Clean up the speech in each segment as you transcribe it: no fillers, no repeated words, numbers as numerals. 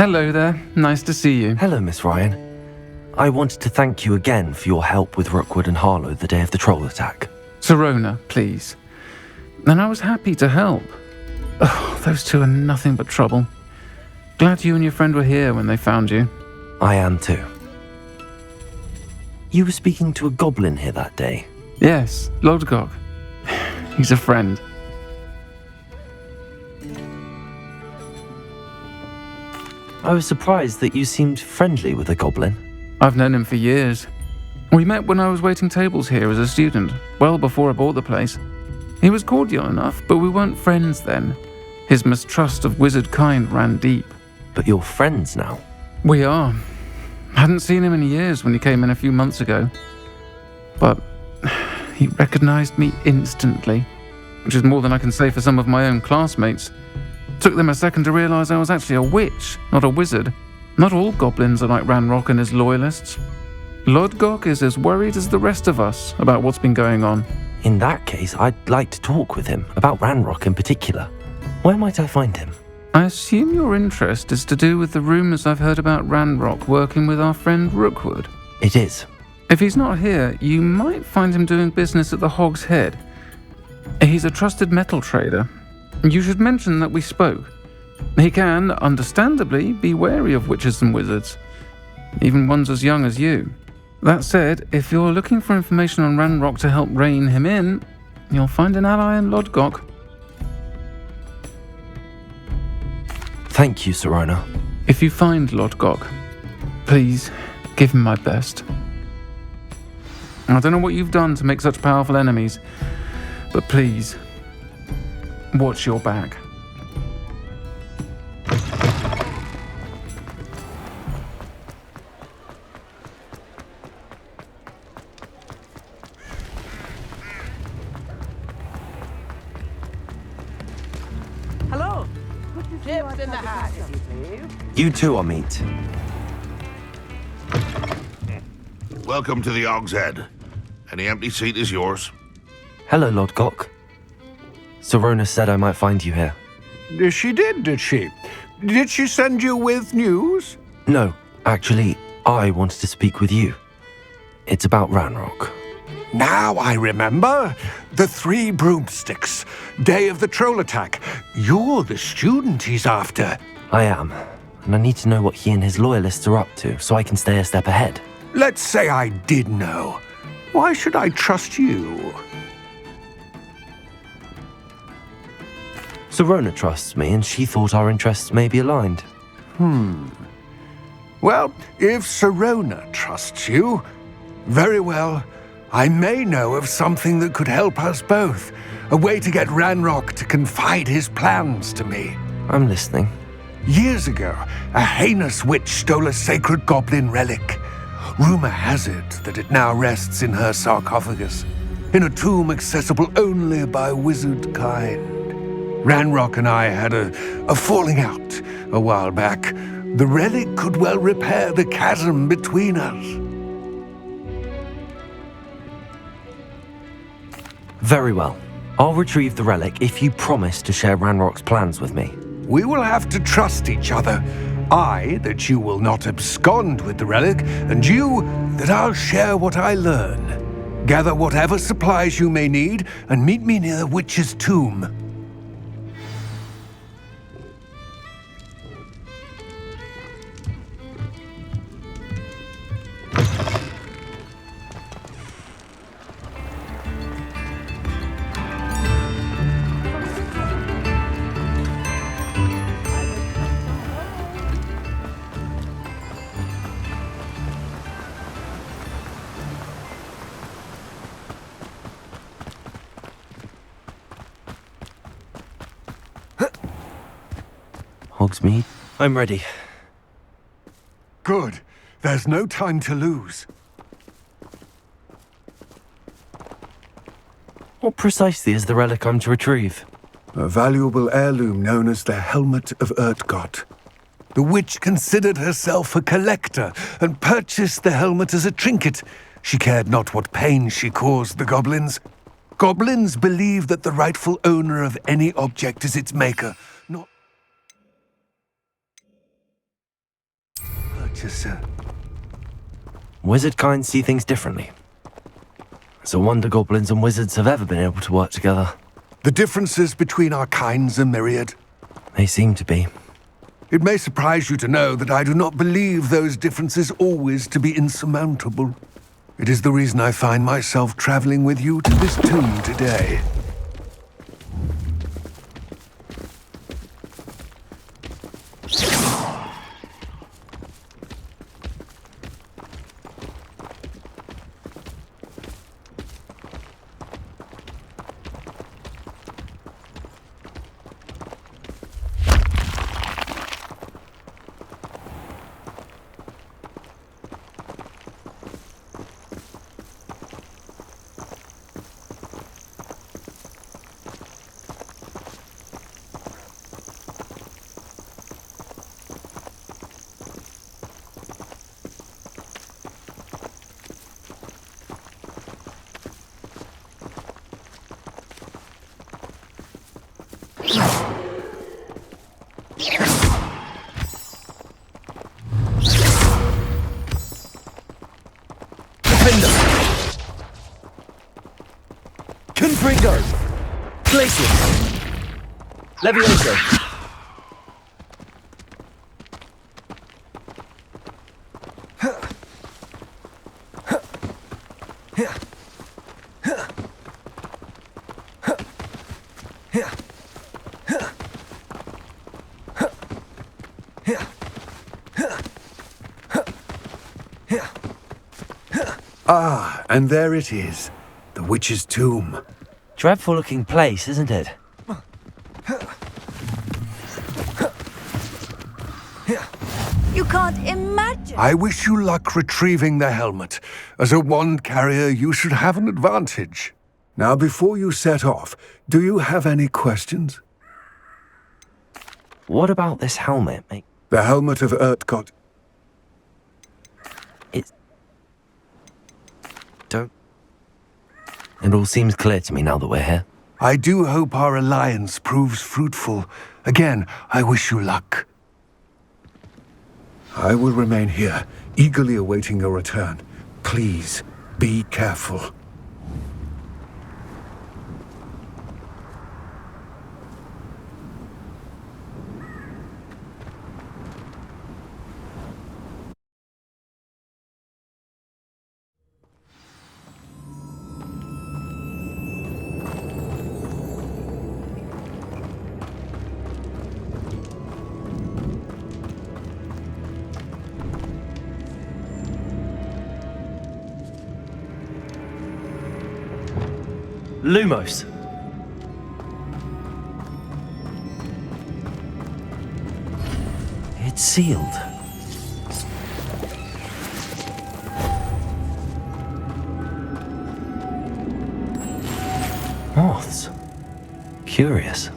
Hello there. Nice to see you. Hello, Miss Ryan. I wanted to thank you again for your help with Rookwood and Harlow the day of the troll attack. Sirona, please. And I was happy to help. Oh, those two are nothing but trouble. Glad you and your friend were here when they found you. I am too. You were speaking to a goblin here that day? Yes, Lodgok. He's a friend. I was surprised that you seemed friendly with a goblin. I've known him for years. We met when I was waiting tables here as a student, well before I bought the place. He was cordial enough, but we weren't friends then. His mistrust of wizard kind ran deep. But you're friends now? We are. Hadn't seen him in years when he came in a few months ago. But he recognized me instantly, which is more than I can say for some of my own classmates. Took them a second to realize I was actually a witch, not a wizard. Not all goblins are like Ranrock and his loyalists. Lodgok is as worried as the rest of us about what's been going on. In that case, I'd like to talk with him, about Ranrock in particular. Where might I find him? I assume your interest is to do with the rumors I've heard about Ranrock working with our friend Rookwood. It is. If he's not here, you might find him doing business at the Hog's Head. He's a trusted metal trader. You should mention that we spoke. He can, understandably, be wary of witches and wizards, even ones as young as you. That said, if you're looking for information on Ranrock to help rein him in, you'll find an ally in Lodgok. Thank you, Sirona. If you find Lodgok, please give him my best. I don't know what you've done to make such powerful enemies, but please, watch your back. Hello. Chips in the hat, if you please. You too, Amit. Welcome to the Hog's Head. Any empty seat is yours. Hello, Lodgok. Sirona said I might find you here. She did she? Did she send you with news? No, actually, I wanted to speak with you. It's about Ranrock. Now I remember. The 3 broomsticks. Day of the troll attack. You're the student he's after. I am, and I need to know what he and his loyalists are up to so I can stay a step ahead. Let's say I did know. Why should I trust you? Sirona trusts me, and she thought our interests may be aligned. Well, if Sirona trusts you, very well. I may know of something that could help us both. A way to get Ranrock to confide his plans to me. I'm listening. Years ago, a heinous witch stole a sacred goblin relic. Rumor has it that it now rests in her sarcophagus, in a tomb accessible only by wizard kind. Ranrock and I had a falling out a while back. The relic could well repair the chasm between us. Very well. I'll retrieve the relic if you promise to share Ranrock's plans with me. We will have to trust each other. I, that you will not abscond with the relic, and you, that I'll share what I learn. Gather whatever supplies you may need, and meet me near the witch's tomb. Hogsmeade, I'm ready. Good. There's no time to lose. What precisely is the relic I'm to retrieve? A valuable heirloom known as the Helmet of Urtgott. The witch considered herself a collector and purchased the helmet as a trinket. She cared not what pain she caused the goblins. Goblins believe that the rightful owner of any object is its maker, not pleasure, sir. Wizard kind see things differently. It's a wonder goblins and wizards have ever been able to work together. The differences between our kinds are myriad. They seem to be. It may surprise you to know that I do not believe those differences always to be insurmountable. It is the reason I find myself traveling with you to this tomb today. Confringo! Glacius! Levioso! Ah, and there it is. The witch's tomb. Dreadful looking place, isn't it? You can't imagine. I wish you luck retrieving the helmet. As a wand carrier, you should have an advantage. Now, before you set off, do you have any questions? What about this helmet, mate? The helmet of Urtkot. It all seems clear to me now that we're here. I do hope our alliance proves fruitful. Again, I wish you luck. I will remain here, eagerly awaiting your return. Please, be careful. Lumos! It's sealed. Moths. Curious.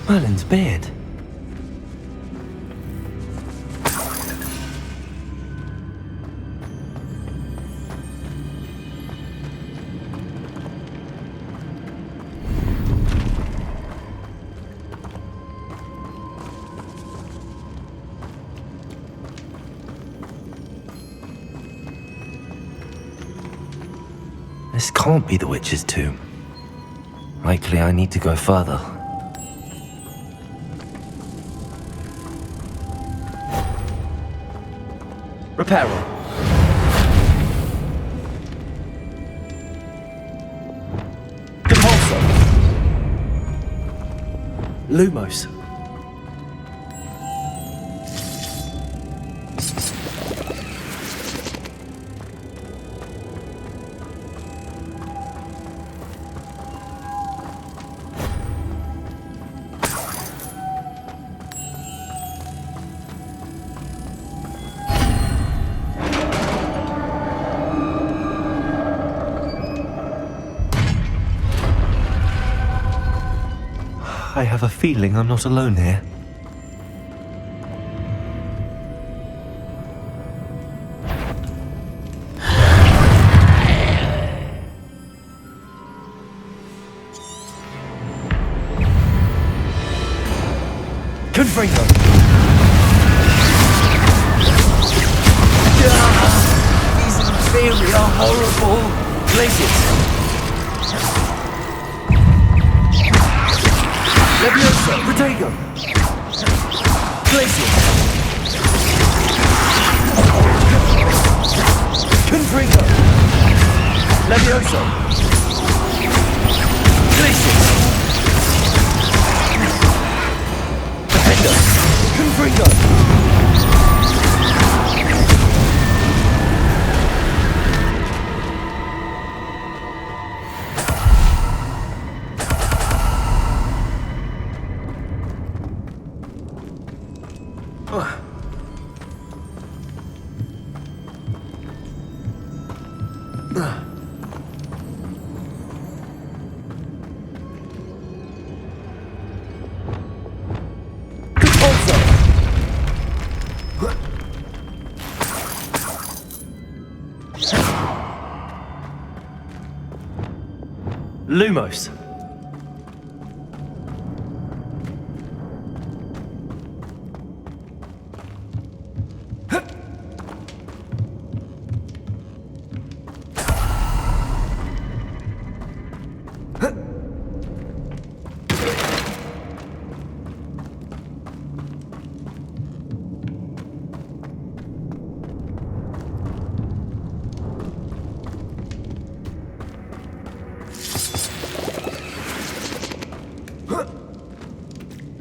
Merlin's beard. This can't be the witch's tomb. Likely I need to go further. Reparo. Compulso. Lumos. I have a feeling I'm not alone here. Confringo. These inferi are horrible. Glacius. Levioso. Protego. Glacius. Confringo. Levioso. Glacius. Defender. Confringo. Lumos.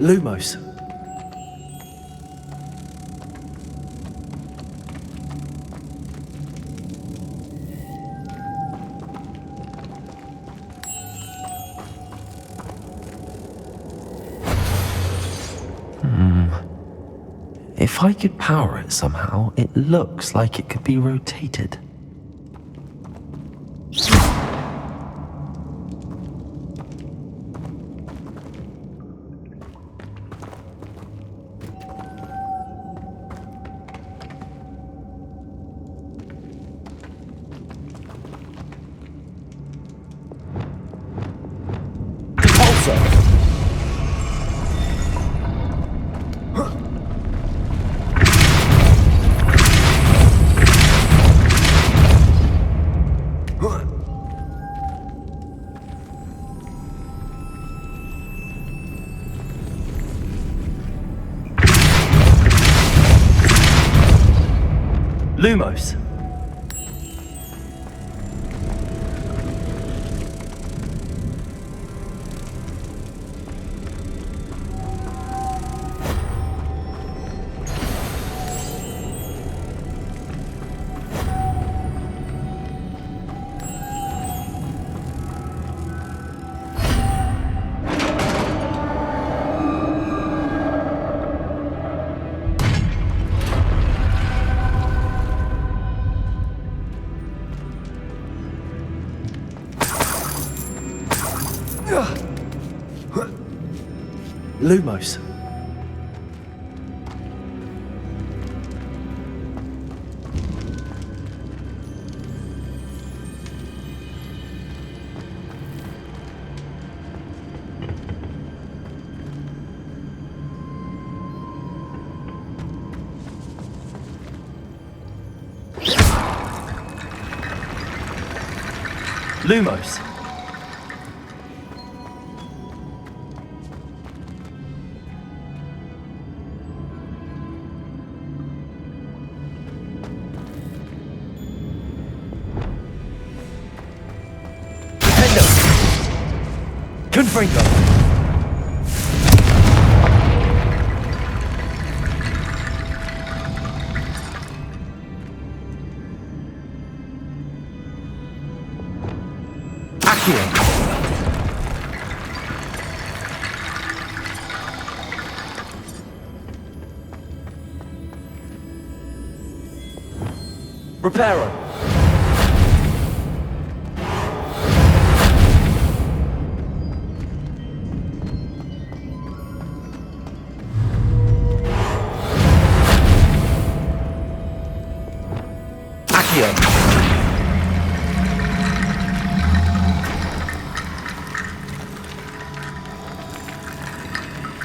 Lumos. If I could power it somehow, it looks like it could be rotated. Lumos. Lumos. Lumos. Confringo. Accio. Reparo.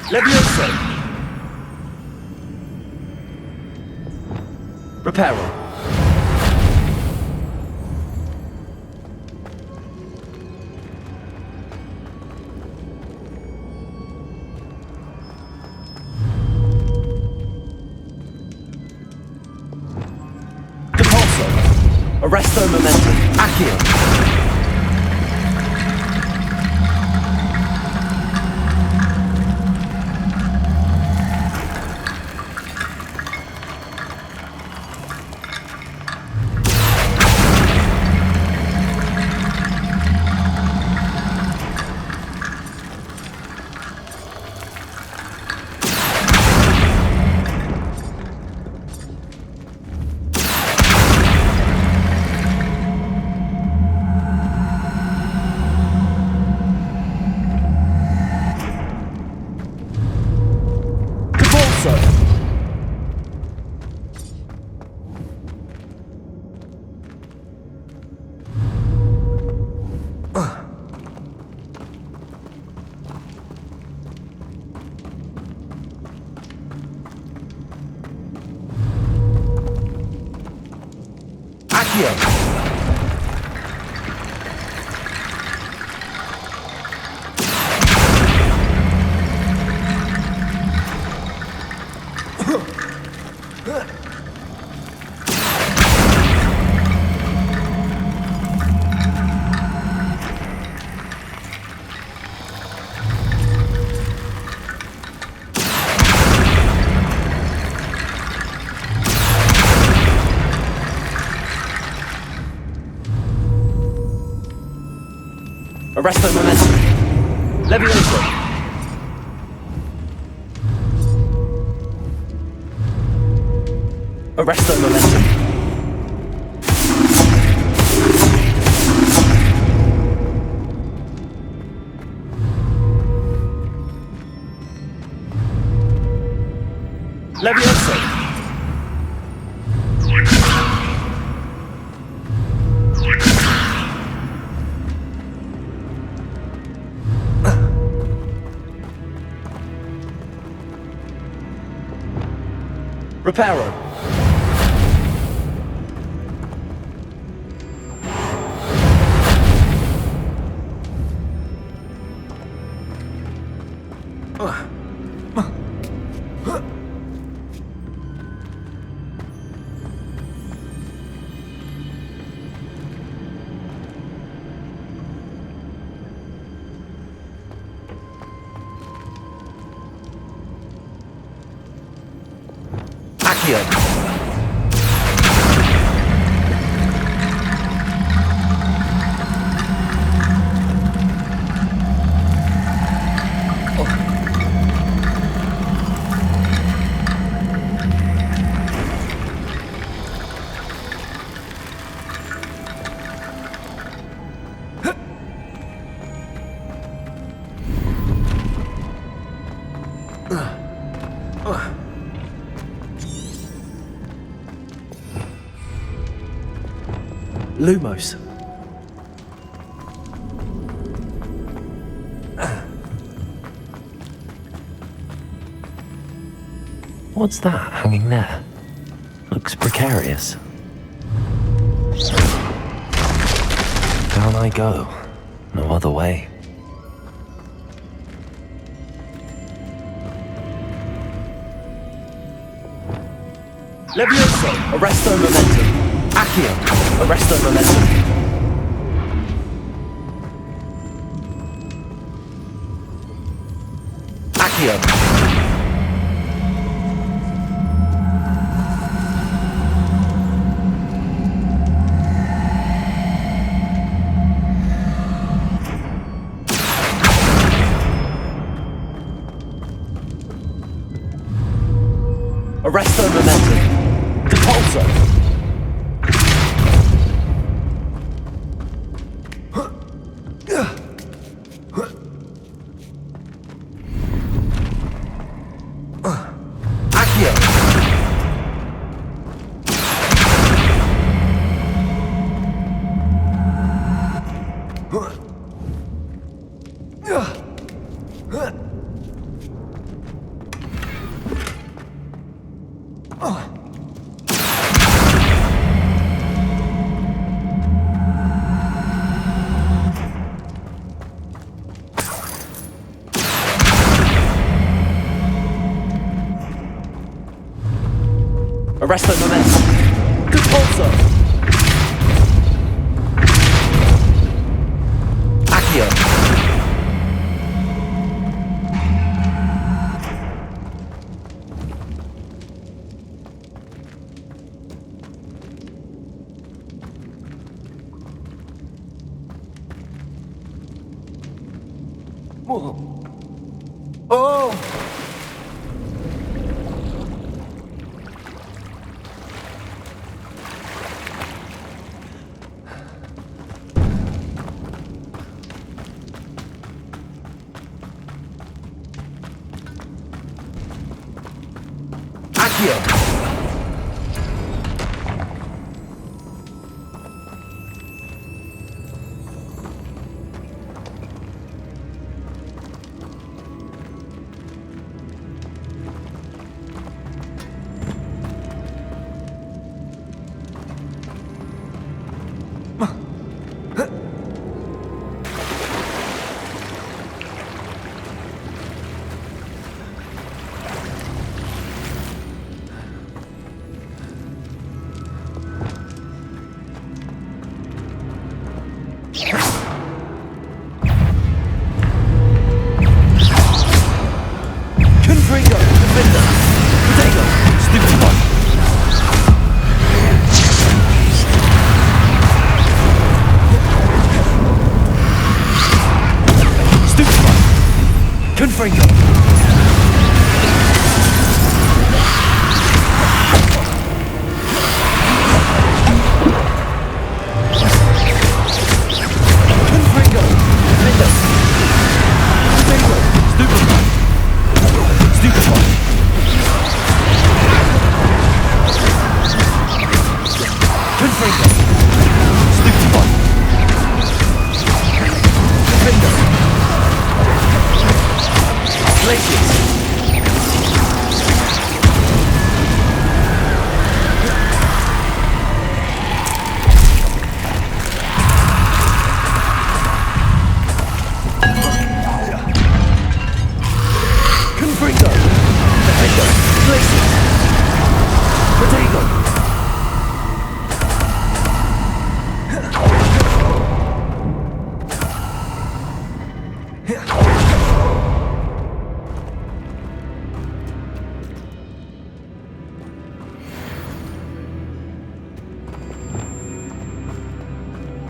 Levioso. Reparo. Depulso. Arresto momentum. Accio. Accio. Arresto momentum. Levioso. Arresto momentum. Levioso. Reparo. Accio. Lumos. What's that hanging there? Looks precarious. Down I go. No other way. Levioso. Arresto momentum. Accio. Arresto momentum. Accio. Arresto momentum. Depulso. Arresto momentum. Compulso. Accio. Oh! Accio! Confringo! Defender! Potato! Stupid one! Stupid one! Confringo! Confringo! Defender! Potato! Stupid one! Stupid one! Confringo! Stupid one! Defender! Glaciers! Confringo! Defender! Glaciers! Potato!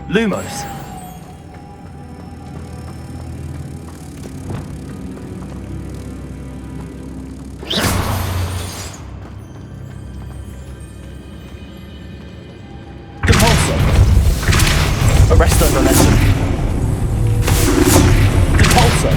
Lumos. Compulso. Arresto momentum. Compulso.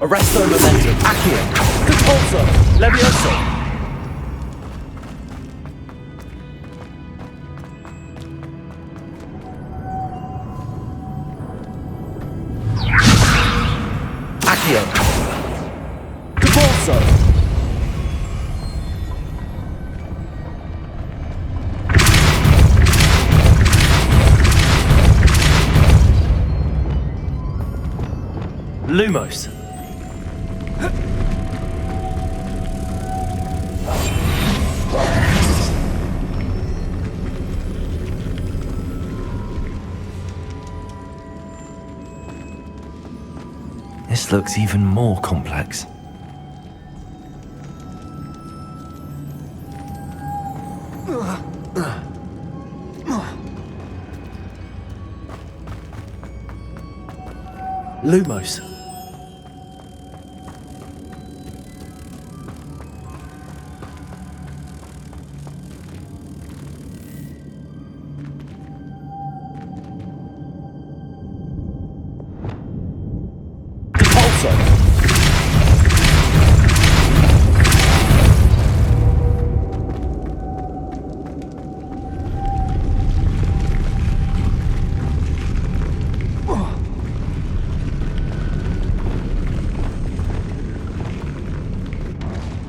Arresto momentum. Accio. Compulso. Levioso. Accio. Compulso. Lumos. This looks even more complex. Lumos.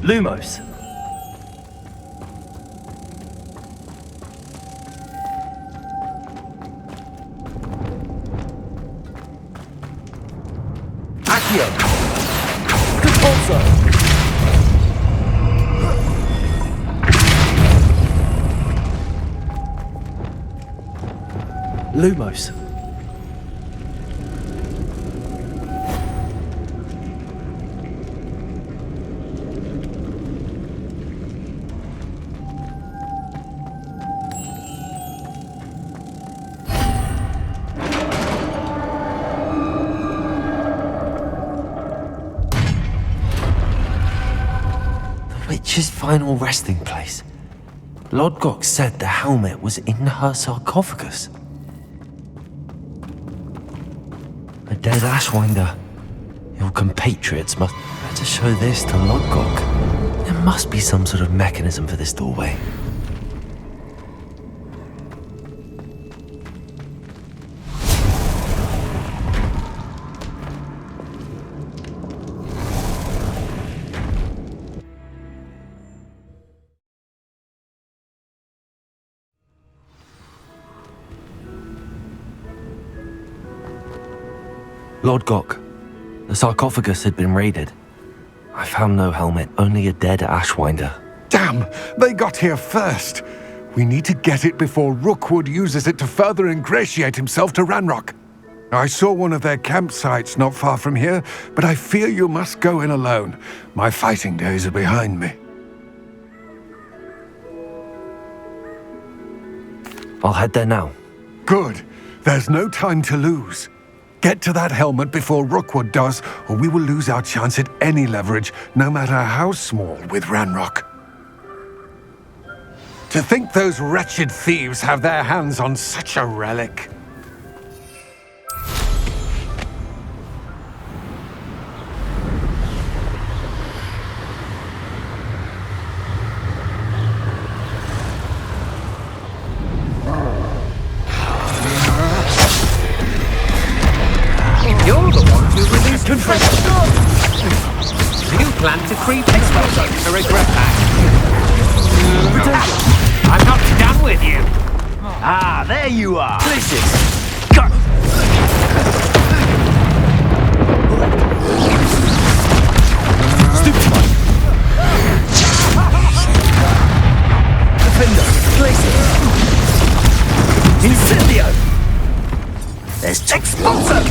Lumos. Accio. Compulso. Lumos. Witch's final resting place. Lodgok said the helmet was in her sarcophagus. A dead Ashwinder. Your compatriots must better show this to Lodgok. There must be some sort of mechanism for this doorway. Lodgok, the sarcophagus had been raided. I found no helmet, only a dead Ashwinder. Damn! They got here first. We need to get it before Rookwood uses it to further ingratiate himself to Ranrock. I saw one of their campsites not far from here, but I fear you must go in alone. My fighting days are behind me. I'll head there now. Good. There's no time to lose. Get to that helmet before Rookwood does, or we will lose our chance at any leverage, no matter how small, with Ranrock. To think those wretched thieves have their hands on such a relic. You're the one who released control. You plan to creep this way to regret that. I'm not done with you. Ah, there you are. Places. Stupid. Defender. Places. Incendio. There's Expulsor.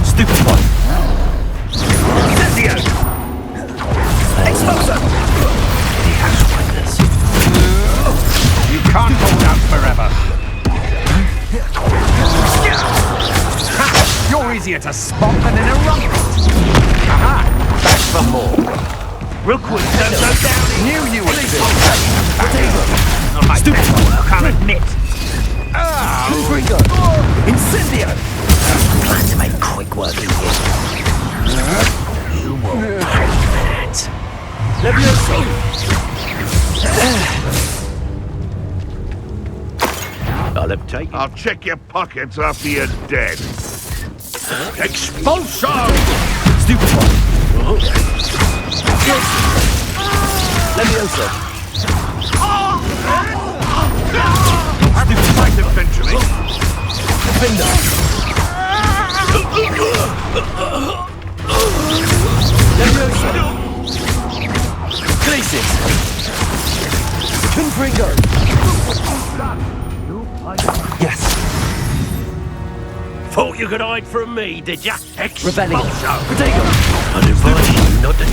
Stupid one. Incendio. Expulsor. The Ashwinders. You can't hold out forever. You're easier to spot than in a rocket. Aha! Back for more. Rookwood don't go down. Knew you would do. Not my best work, I'll admit. Confringo. Incendio. Plan to make quick work of you. You will pay for that. Levioso. I'll have taken. I'll check your pockets after you're dead. Expulsion! Stupid one. Levioso. Have you fight eventually? Defender. Levioso. Glacis. Confringo. Yes. Thought you could hide from me, did ya? Rebellion. Expulso! Protego. I'd advise you not to...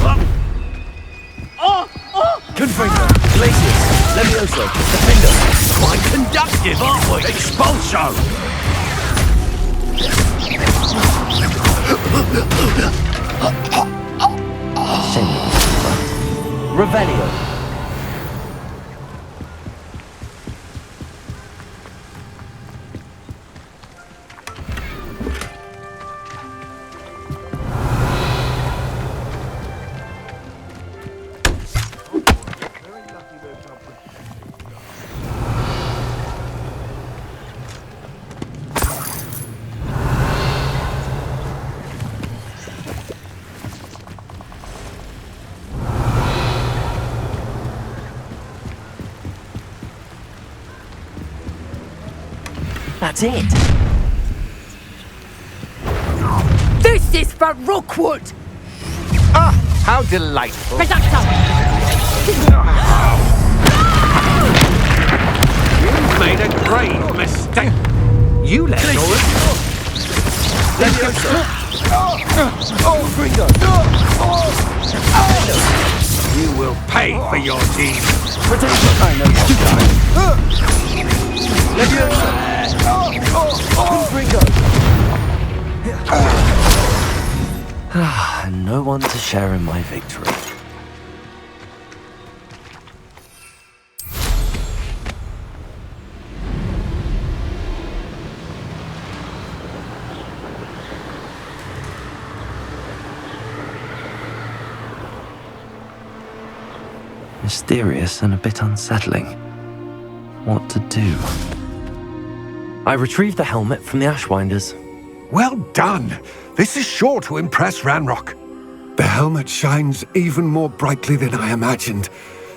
Confringo. Glacis. Levioso. Defender. Quite conductive, aren't we? Expulso! Revelio. That's it! This is for Rookwood! Ah, how delightful. Reducto! You've made a grave mistake. You let Nora... Gringo! You will pay for your deeds. I know Gringo! And no one to share in my victory. Mysterious and a bit unsettling. What to do? I retrieved the helmet from the Ashwinders. Well done! This is sure to impress Ranrock. The helmet shines even more brightly than I imagined.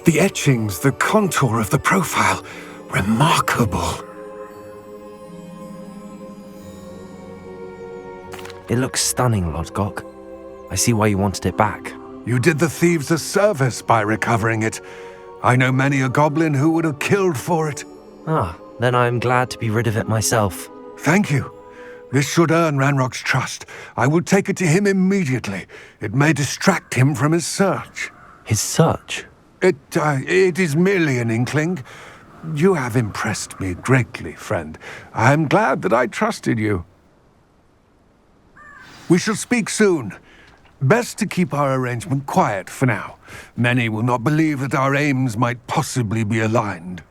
The etchings, the contour of the profile, remarkable. It looks stunning, Lodgok. I see why you wanted it back. You did the thieves a service by recovering it. I know many a goblin who would have killed for it. Ah, then I'm glad to be rid of it myself. Thank you. This should earn Ranrock's trust. I will take it to him immediately. It may distract him from his search. His search? It is merely an inkling. You have impressed me greatly, friend. I am glad that I trusted you. We shall speak soon. Best to keep our arrangement quiet for now. Many will not believe that our aims might possibly be aligned.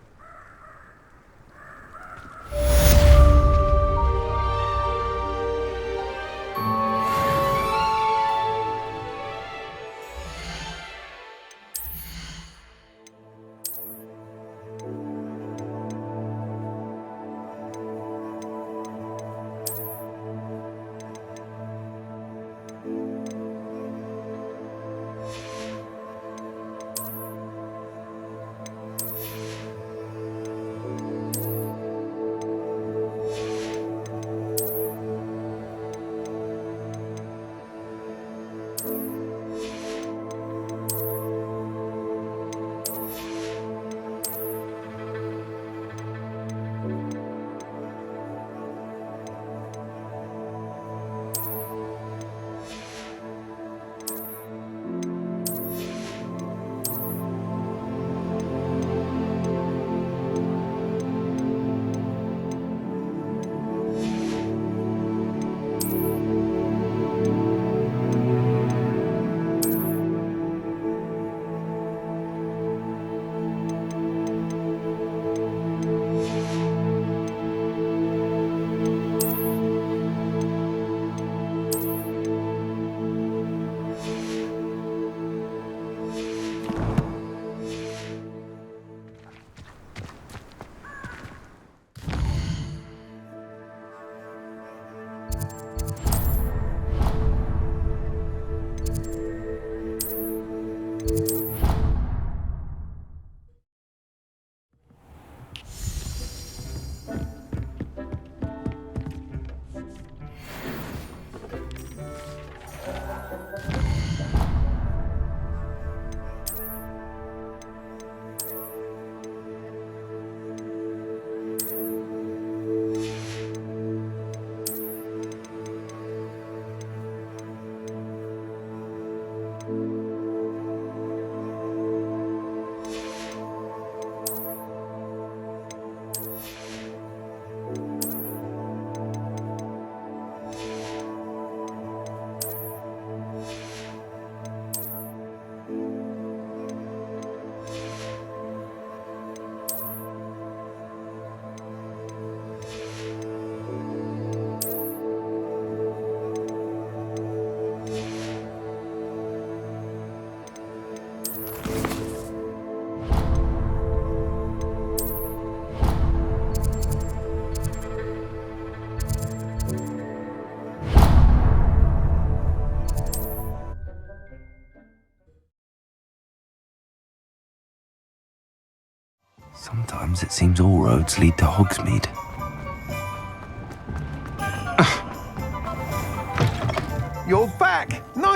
Sometimes it seems all roads lead to Hogsmeade.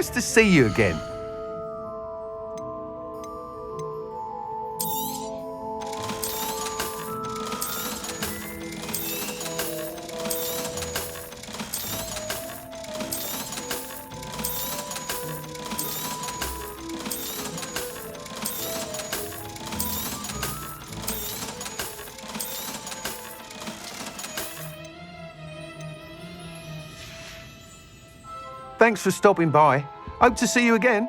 Nice to see you again. Thanks for stopping by. Hope to see you again.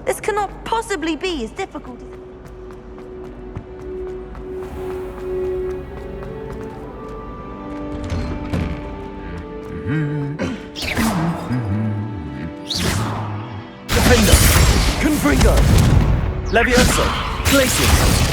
This cannot possibly be as difficult as... Defender! Confringo! Levioso! Glacius!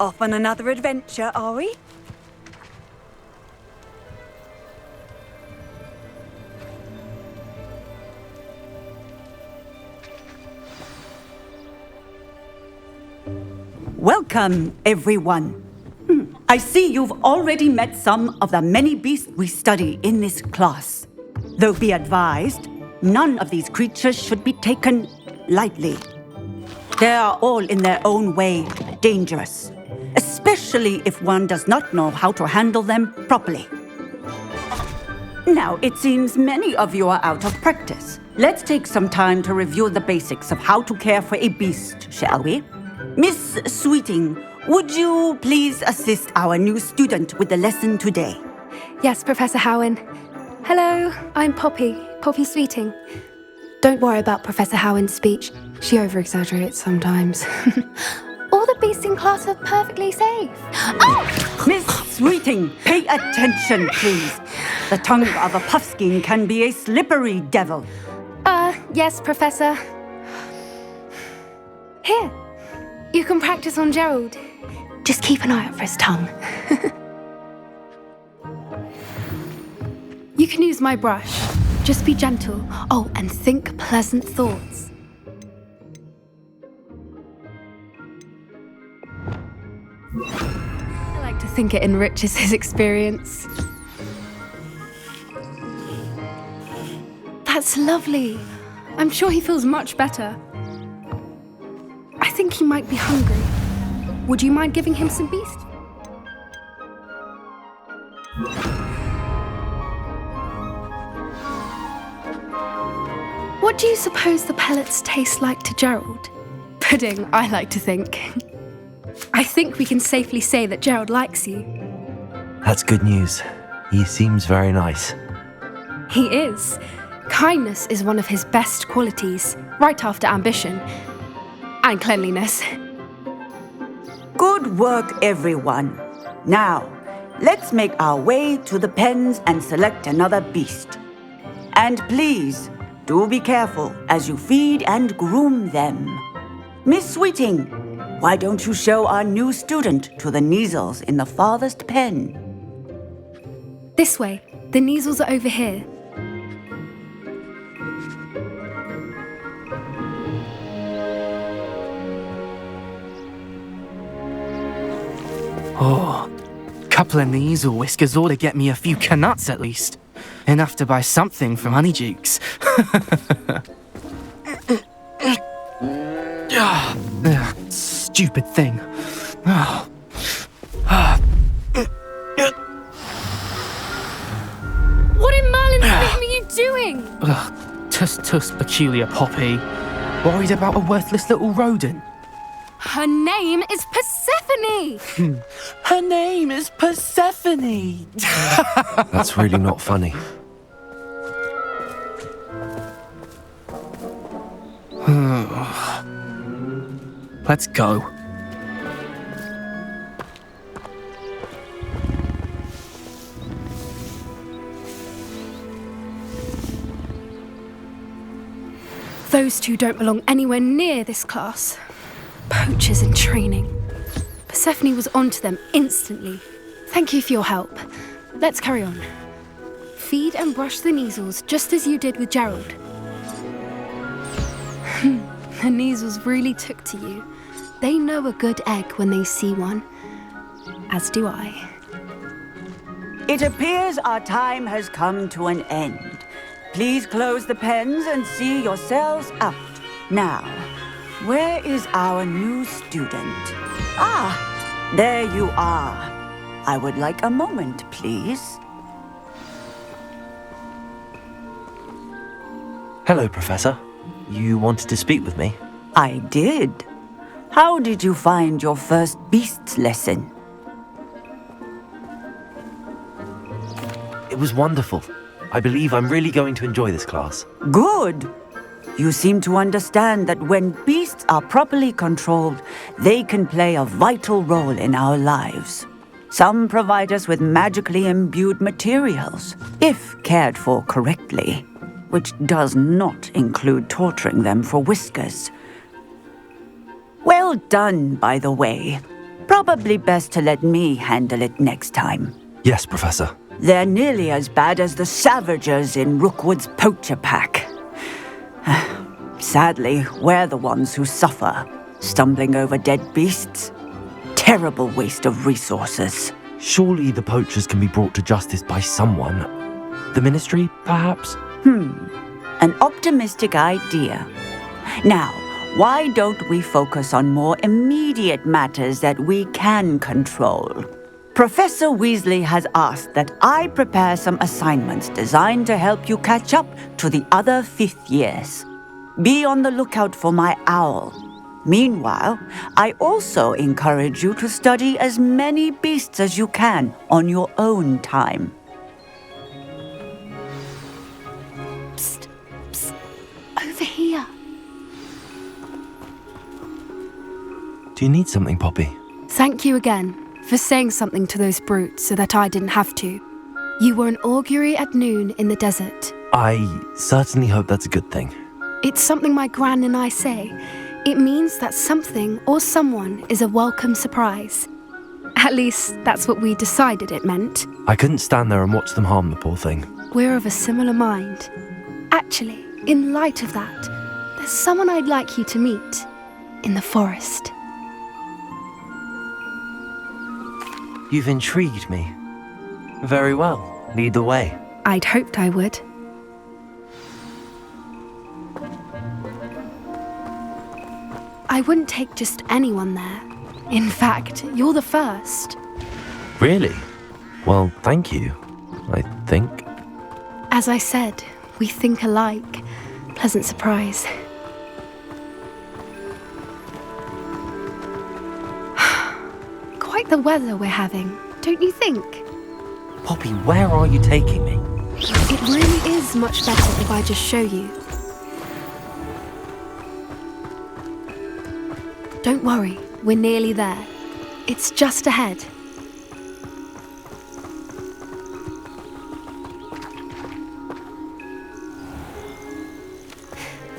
Off on another adventure, are we? Welcome, everyone. I see you've already met some of the many beasts we study in this class. Though be advised, none of these creatures should be taken lightly. They are all in their own way dangerous, especially if one does not know how to handle them properly. Now, it seems many of you are out of practice. Let's take some time to review the basics of how to care for a beast, shall we? Miss Sweeting, would you please assist our new student with the lesson today? Yes, Professor Howen. Hello, I'm Poppy Sweeting. Don't worry about Professor Howen's speech. She over-exaggerates sometimes. All the beasts in class are perfectly safe. Oh! Miss Sweeting, pay attention, please. The tongue of a puffskein can be a slippery devil. Yes, Professor. Here, you can practice on Gerald. Just keep an eye out for his tongue. You can use my brush. Just be gentle. Oh, and think pleasant thoughts. I like to think it enriches his experience. That's lovely. I'm sure he feels much better. I think he might be hungry. Would you mind giving him some beast? What do you suppose the pellets taste like to Gerald? Pudding, I like to think. I think we can safely say that Gerald likes you. That's good news. He seems very nice. He is. Kindness is one of his best qualities, right after ambition. And cleanliness. Good work, everyone. Now, let's make our way to the pens and select another beast. And please, do be careful as you feed and groom them. Miss Sweeting, why don't you show our new student to the Kneazles in the farthest pen? This way. The Kneazles are over here. Oh, couple of Kneazle whiskers ought to get me a few canuts at least. Enough to buy something from Honeydukes. Stupid thing. What in Merlin's name are you doing? Tuss, peculiar Poppy. Worried about a worthless little rodent. Her name is Persephone! Her name is Persephone! That's really not funny. Let's go. Those two don't belong anywhere near this class. Poachers in training. Persephone was onto them instantly. Thank you for your help. Let's carry on. Feed and brush the Kneazles just as you did with Gerald. The Kneazles really took to you. They know a good egg when they see one. As do I. It appears our time has come to an end. Please close the pens and see yourselves out. Now, where is our new student? Ah, there you are. I would like a moment, please. Hello, Professor. You wanted to speak with me? I did. How did you find your first beasts lesson? It was wonderful. I believe I'm really going to enjoy this class. Good. You seem to understand that when beasts are properly controlled, they can play a vital role in our lives. Some provide us with magically imbued materials, if cared for correctly, which does not include torturing them for whiskers. Well done, by the way. Probably best to let me handle it next time. Yes, Professor. They're nearly as bad as the Savagers in Rookwood's poacher pack. Sadly, we're the ones who suffer, stumbling over dead beasts. Terrible waste of resources. Surely the poachers can be brought to justice by someone. The Ministry, perhaps? An optimistic idea. Now, why don't we focus on more immediate matters that we can control? Professor Weasley has asked that I prepare some assignments designed to help you catch up to the other 5th years. Be on the lookout for my owl. Meanwhile, I also encourage you to study as many beasts as you can on your own time. Psst, psst. Over here. Do you need something, Poppy? Thank you again for saying something to those brutes so that I didn't have to. You were an augury at noon in the desert. I certainly hope that's a good thing. It's something my gran and I say. It means that something or someone is a welcome surprise. At least, that's what we decided it meant. I couldn't stand there and watch them harm the poor thing. We're of a similar mind. Actually, in light of that, there's someone I'd like you to meet in the forest. You've intrigued me. Very well. Lead the way. I'd hoped I would. I wouldn't take just anyone there. In fact, you're the first. Really? Well, thank you, I think. As I said, we think alike. Pleasant surprise. Quite the weather we're having, don't you think? Poppy, where are you taking me? It really is much better if I just show you. Don't worry, we're nearly there. It's just ahead.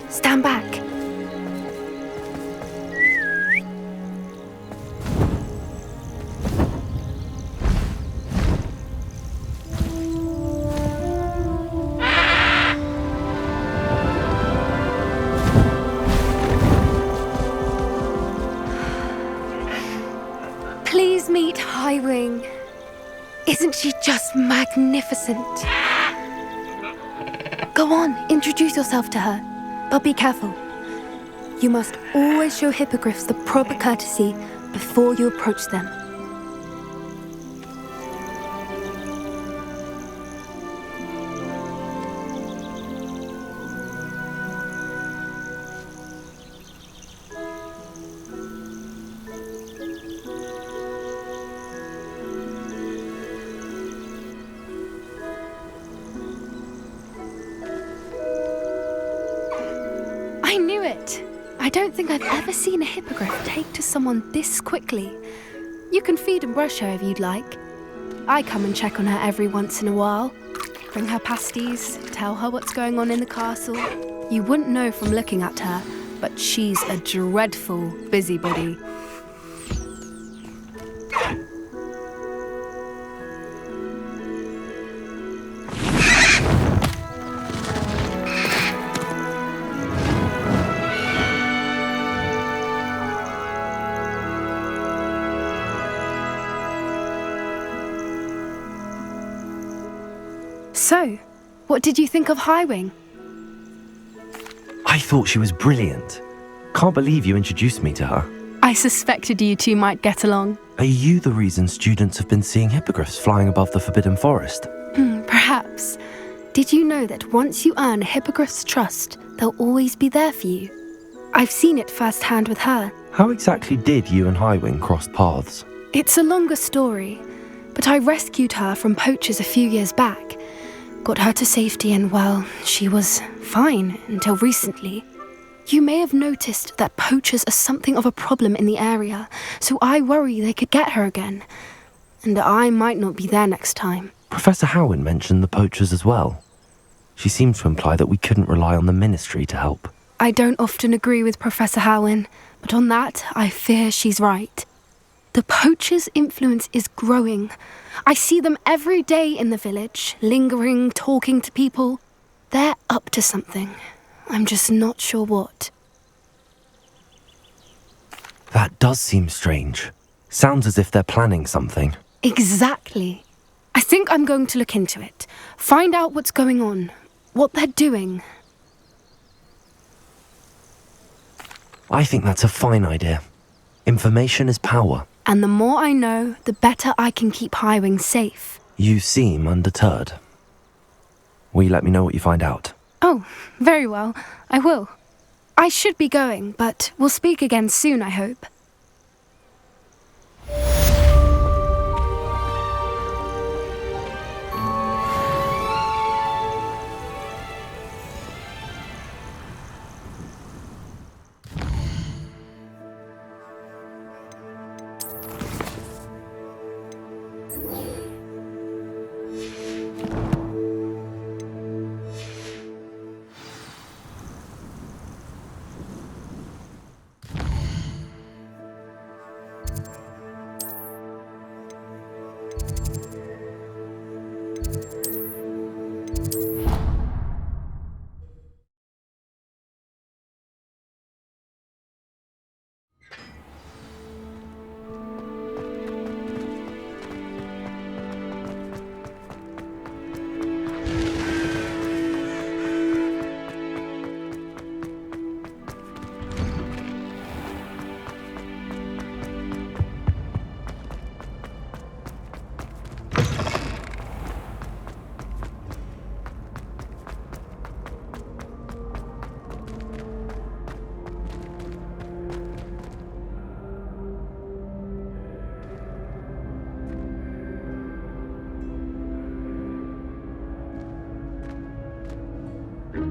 Stand back. Please meet Highwing. Isn't she just magnificent? Go on, introduce yourself to her. But be careful. You must always show hippogriffs the proper courtesy before you approach them. I knew it! I don't think I've ever seen a hippogriff take to someone this quickly. You can feed and brush her if you'd like. I come and check on her every once in a while. Bring her pasties, tell her what's going on in the castle. You wouldn't know from looking at her, but she's a dreadful busybody. So, what did you think of Highwing? I thought she was brilliant. Can't believe you introduced me to her. I suspected you two might get along. Are you the reason students have been seeing hippogriffs flying above the Forbidden Forest? Perhaps. Did you know that once you earn a hippogriff's trust, they'll always be there for you? I've seen it firsthand with her. How exactly did you and Highwing cross paths? It's a longer story, but I rescued her from poachers a few years back. Got her to safety and, well, she was fine until recently. You may have noticed that poachers are something of a problem in the area, so I worry they could get her again. And I might not be there next time. Professor Howin mentioned the poachers as well. She seemed to imply that we couldn't rely on the ministry to help. I don't often agree with Professor Howin, but on that, I fear she's right. The poachers' influence is growing. I see them every day in the village, lingering, talking to people. They're up to something. I'm just not sure what. That does seem strange. Sounds as if they're planning something. Exactly. I think I'm going to look into it. Find out what's going on, what they're doing. I think that's a fine idea. Information is power. And the more I know, the better I can keep Highwing safe. You seem undeterred. Will you let me know what you find out? Oh, very well. I will. I should be going, but we'll speak again soon, I hope.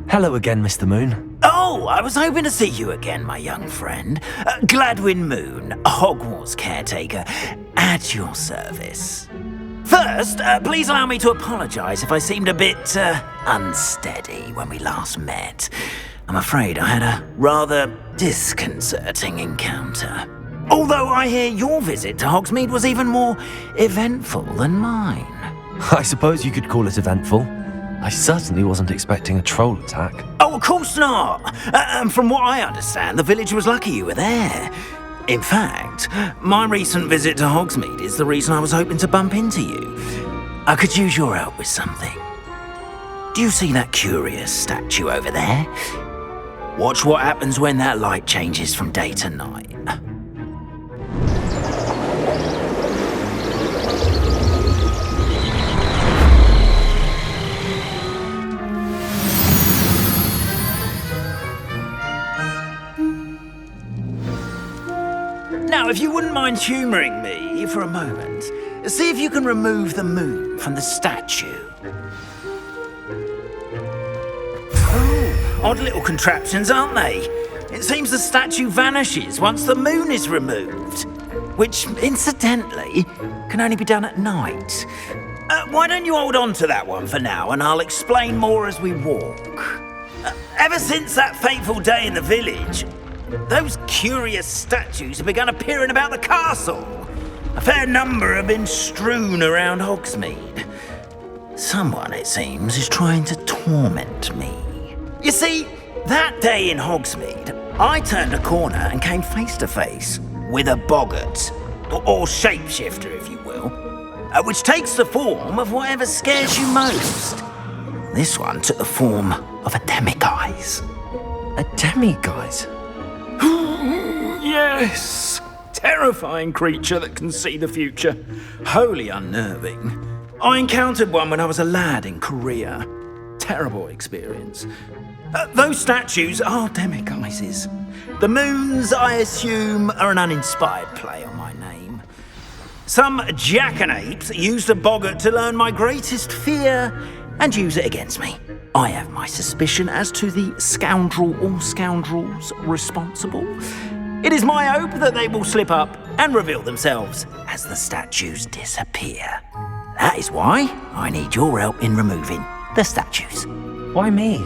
Hello again, Mr. Moon. Oh, I was hoping to see you again, my young friend. Gladwin Moon, Hogwarts caretaker, at your service. First, please allow me to apologise if I seemed a bit unsteady when we last met. I'm afraid I had a rather disconcerting encounter. Although I hear your visit to Hogsmeade was even more eventful than mine. I suppose you could call it eventful. I certainly wasn't expecting a troll attack. Oh, of course not! And from what I understand, the village was lucky you were there. In fact, my recent visit to Hogsmeade is the reason I was hoping to bump into you. I could use your help with something. Do you see that curious statue over there? Watch what happens when that light changes from day to night. Now, if you wouldn't mind humouring me for a moment, see if you can remove the moon from the statue. Oh, odd little contraptions, aren't they? It seems the statue vanishes once the moon is removed, which, incidentally, can only be done at night. Why don't you hold on to that one for now, and I'll explain more as we walk. Ever since that fateful day in the village, those curious statues have begun appearing about the castle. A fair number have been strewn around Hogsmeade. Someone, it seems, is trying to torment me. You see, that day in Hogsmeade, I turned a corner and came face to face with a boggart, or shapeshifter, if you will, which takes the form of whatever scares you most. This one took the form of a demiguise. A demiguise? Yes! Terrifying creature that can see the future. Wholly unnerving. I encountered one when I was a lad in Korea. Terrible experience. Those statues are demiguises. The moons, I assume, are an uninspired play on my name. Some jackanapes used a boggart to learn my greatest fear and use it against me. I have my suspicion as to the scoundrel or scoundrels responsible. It is my hope that they will slip up and reveal themselves as the statues disappear. That is why I need your help in removing the statues. Why me?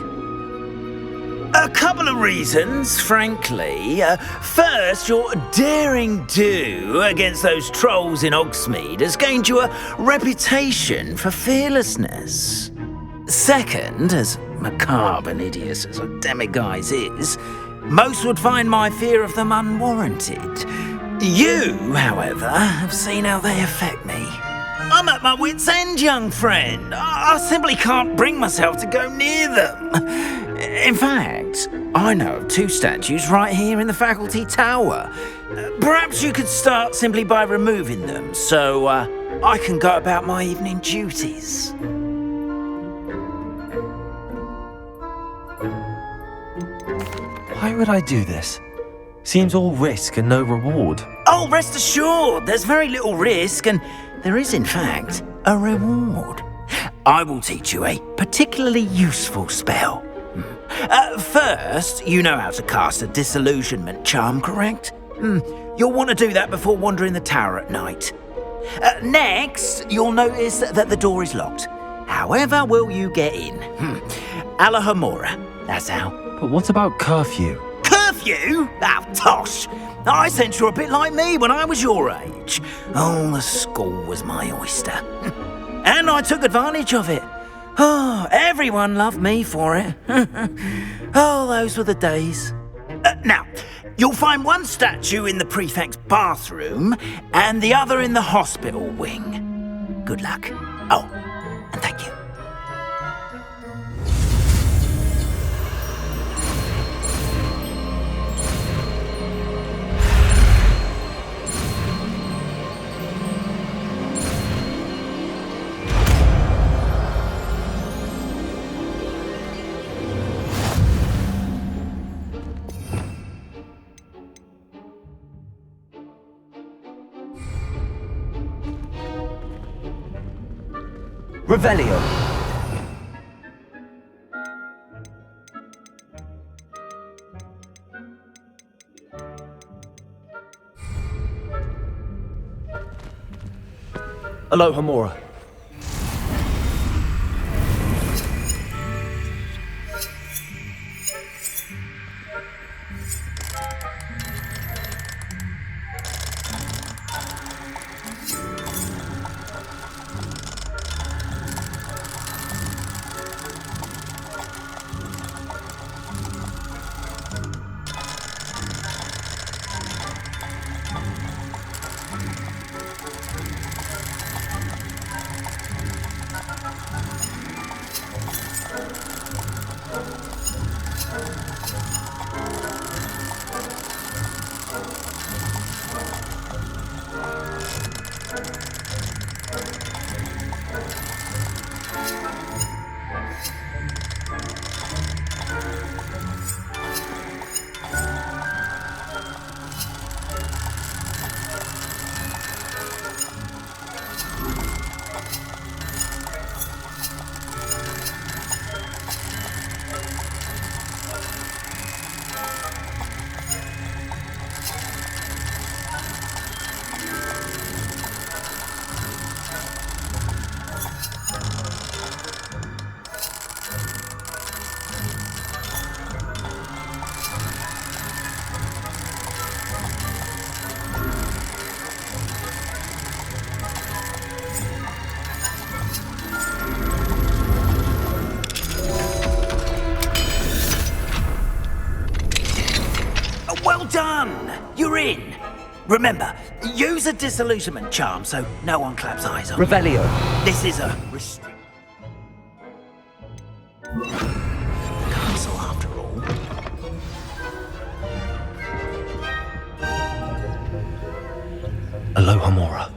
A couple of reasons, frankly. First, your daring do against those trolls in Hogsmeade has gained you a reputation for fearlessness. Second, as macabre and hideous as a demiguise is, most would find my fear of them unwarranted. You, however, have seen how they affect me. I'm at my wit's end, young friend. I simply can't bring myself to go near them. In fact, I know of 2 statues right here in the faculty tower. Perhaps you could start simply by removing them, so I can go about my evening duties. Why would I do this? Seems all risk and no reward. Oh, rest assured, there's very little risk, and there is, in fact, a reward. I will teach you a particularly useful spell. First, you know how to cast a disillusionment charm, correct? You'll want to do that before wandering the tower at night. Next, you'll notice that the door is locked. However will you get in? Alahomora, that's how. But what about curfew? Curfew? Ah, tosh! I sense you're a bit like me when I was your age. Oh, the school was my oyster. And I took advantage of it. Oh, everyone loved me for it. Oh, those were the days. Now, you'll find one statue in the prefect's bathroom and the other in the hospital wing. Good luck. Oh, and thank you. Revelio. Alohomora. Remember, use a disillusionment charm so no one claps eyes on Revelio. you. This is a castle after all. Aloha Mora.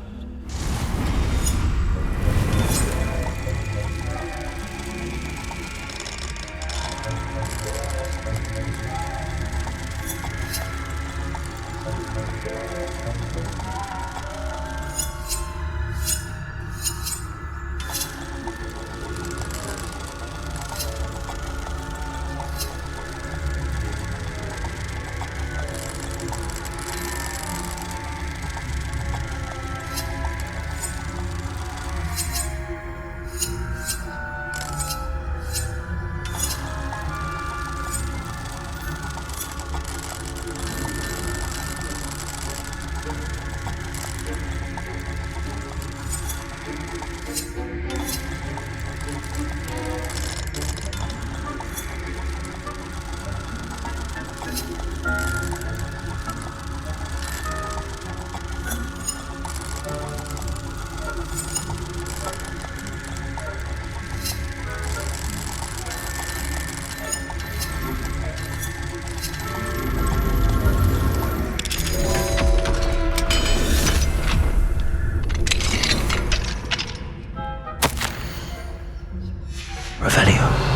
Revelio.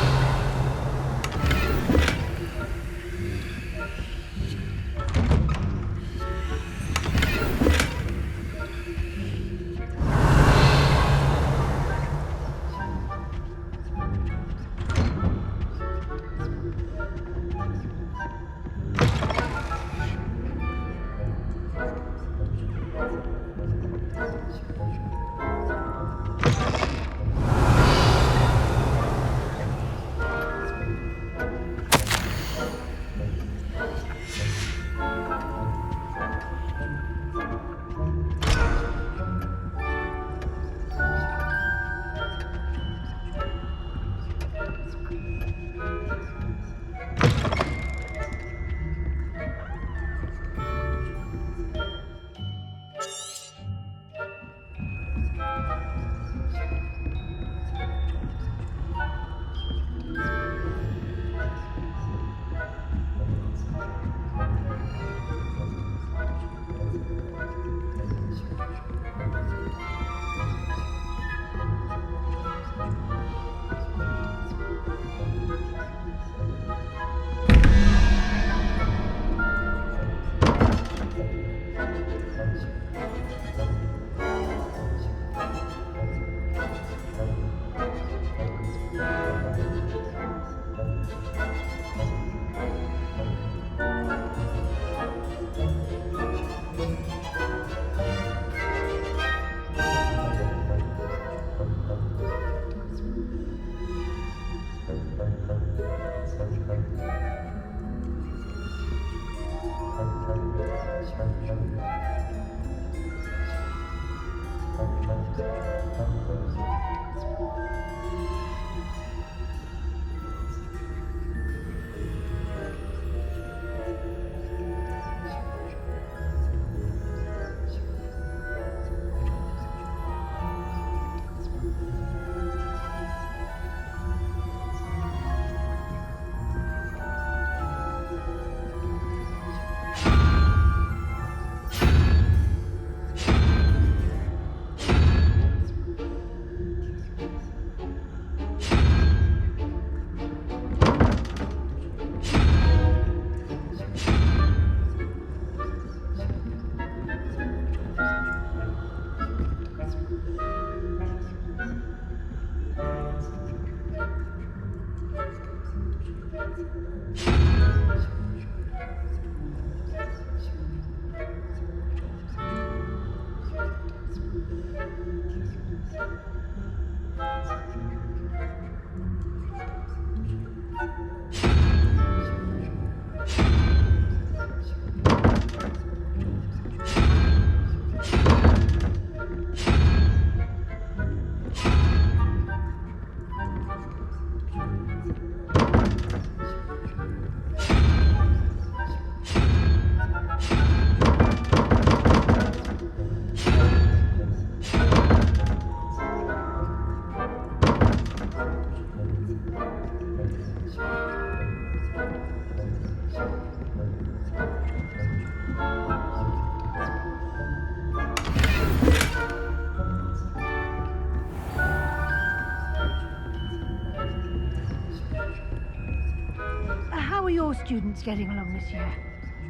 your students getting along this year?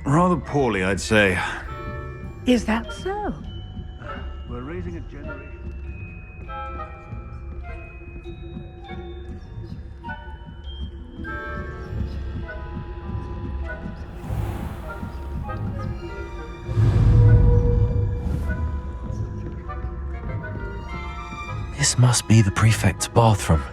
Rather poorly, I'd say. Is that so? We're raising a generation. This must be the prefect's bathroom.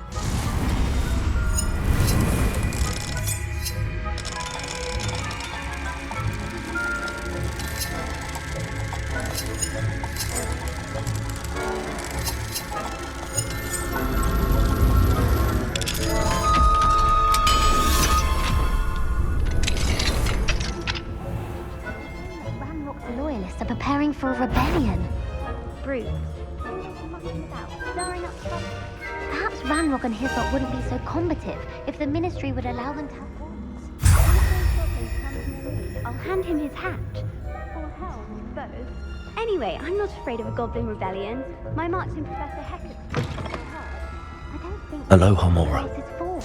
Ranrock's loyalists are preparing for a rebellion. Bruce, stirring up trouble. Perhaps Ranrock and his lot wouldn't be so combative if the Ministry would allow them to have guards. I'll hand him his hat. Or helm, both. Anyway, I'm not afraid of a goblin rebellion. My marching Professor Heckett. I don't think Aloha, Mora. this is for.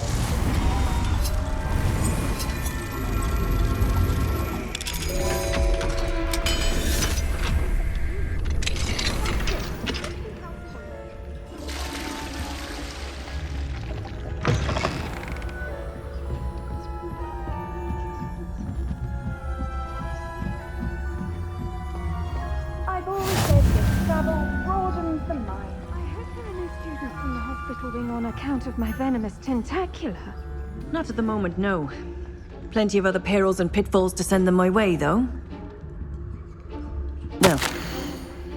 I've always said that travel broadens the mind. I hope there are no students in the hospital wing on account of my venomous tentacula. Not at the moment, no. Plenty of other perils and pitfalls to send them my way, though. Now,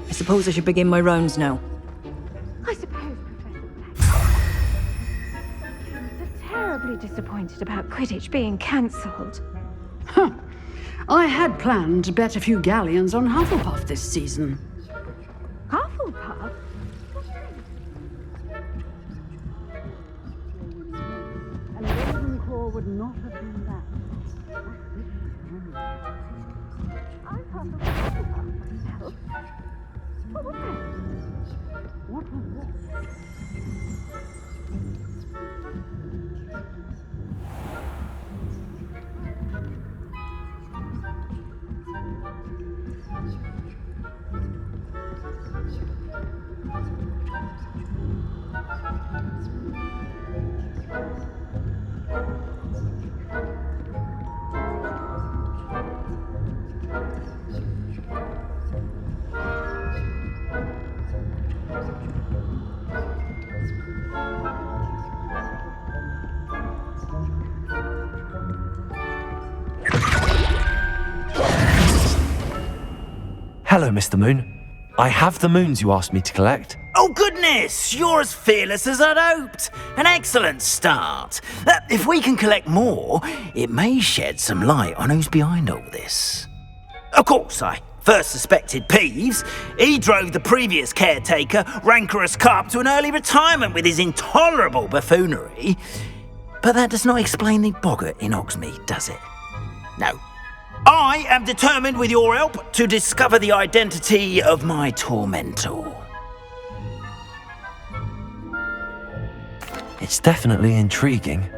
I suppose I should begin my rounds now. I suppose Professor are terribly disappointed about Quidditch being cancelled. Huh. I had planned to bet a few galleons on Hufflepuff this season. Hufflepuff? And Ravenclaw would not have been that. I thought of Hufflepuff myself. What was that? What was that? Hello, Mr. Moon. I have the moons you asked me to collect. Oh goodness, you're as fearless as I'd hoped. An excellent start. If we can collect more, it may shed some light on who's behind all this. Of course, I first suspected Peeves. He drove the previous caretaker, Rancorous Carp, to an early retirement with his intolerable buffoonery. But that does not explain the boggart in Hogsmeade, does it? No. I am determined, with your help, to discover the identity of my tormentor. It's definitely intriguing.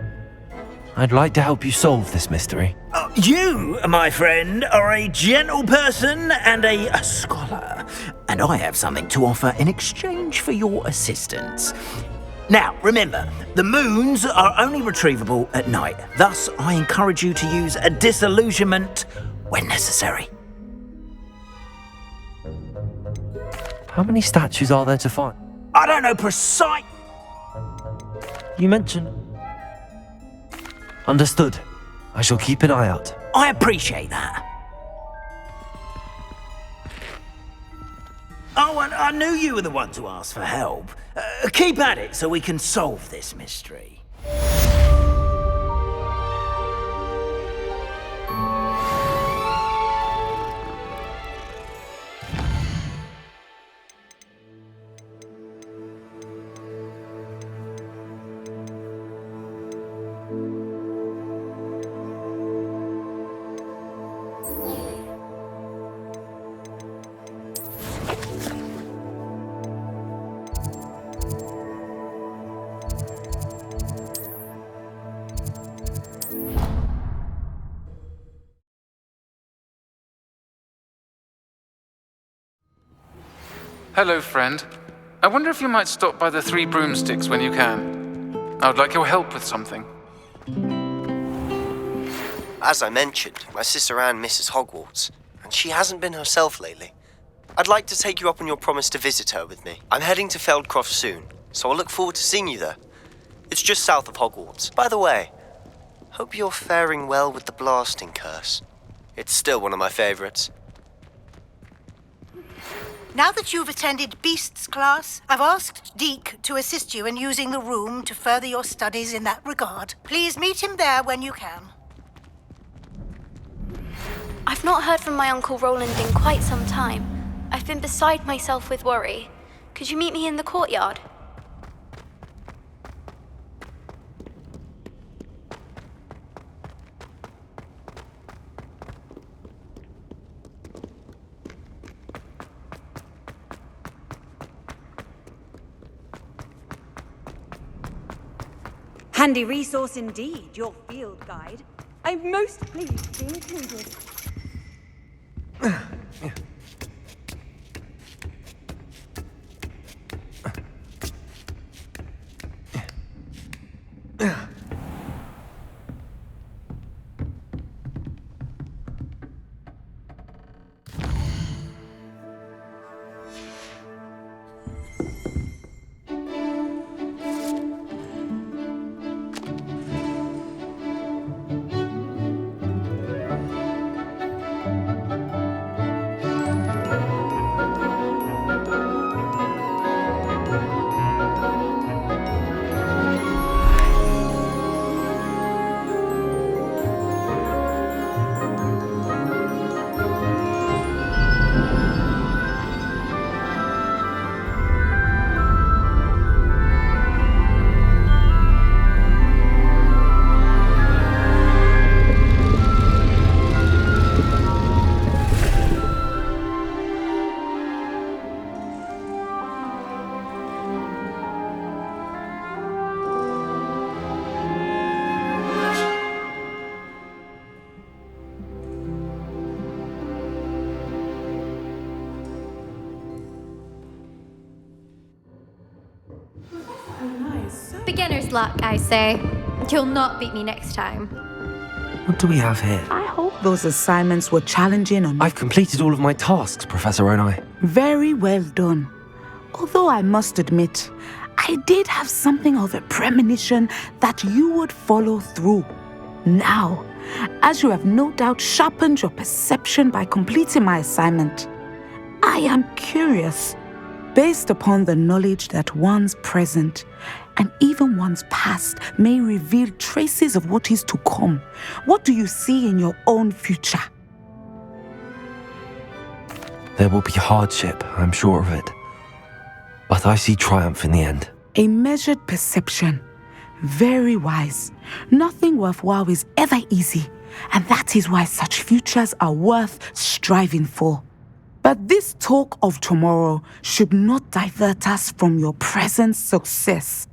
I'd like to help you solve this mystery. You, my friend, are a gentle person and a scholar, and I have something to offer in exchange for your assistance. Now, remember, the moons are only retrievable at night. Thus, I encourage you to use a disillusionment when necessary. How many statues are there to find? I don't know precise. You mentioned... Understood. I shall keep an eye out. I appreciate that. Oh, and I knew you were the one to ask for help. Keep at it so we can solve this mystery. Hello, friend. I wonder if you might stop by the Three Broomsticks when you can. I would like your help with something. As I mentioned, my sister Anne misses Hogwarts, and she hasn't been herself lately. I'd like to take you up on your promise to visit her with me. I'm heading to Feldcroft soon, so I'll look forward to seeing you there. It's just south of Hogwarts. By the way, hope you're faring well with the blasting curse. It's still one of my favorites. Now that you've attended Beasts class, I've asked Deke to assist you in using the room to further your studies in that regard. Please meet him there when you can. I've not heard from my Uncle Roland in quite some time. I've been beside myself with worry. Could you meet me in the courtyard? Handy resource indeed, your field guide. I'm most pleased to be included. Beginner's luck, I say. You'll not beat me next time. What do we have here? I hope those assignments were challenging and I've completed all of my tasks, Professor Onai. very well done. Although I must admit, I did have something of a premonition that you would follow through. Now, as you have no doubt sharpened your perception by completing my assignment, I am curious, based upon the knowledge that one's present and even one's past may reveal traces of what is to come. What do you see in your own future? There will be hardship, I'm sure of it. But I see triumph in the end. A measured perception. Very wise. Nothing worthwhile is ever easy, and that is why such futures are worth striving for. But this talk of tomorrow should not divert us from your present success.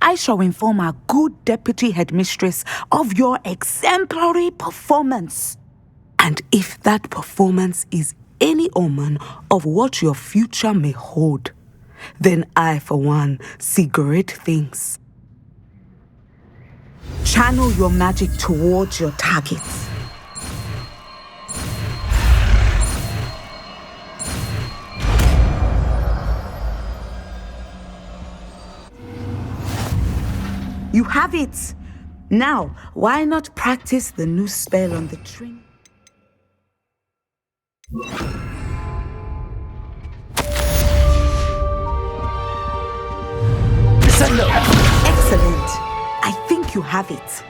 I shall inform our good deputy headmistress of your exemplary performance. And if that performance is any omen of what your future may hold, then I, for one, see great things. Channel your magic towards your targets. You have it! Now, why not practice the new spell on the train? Excellent. I think you have it.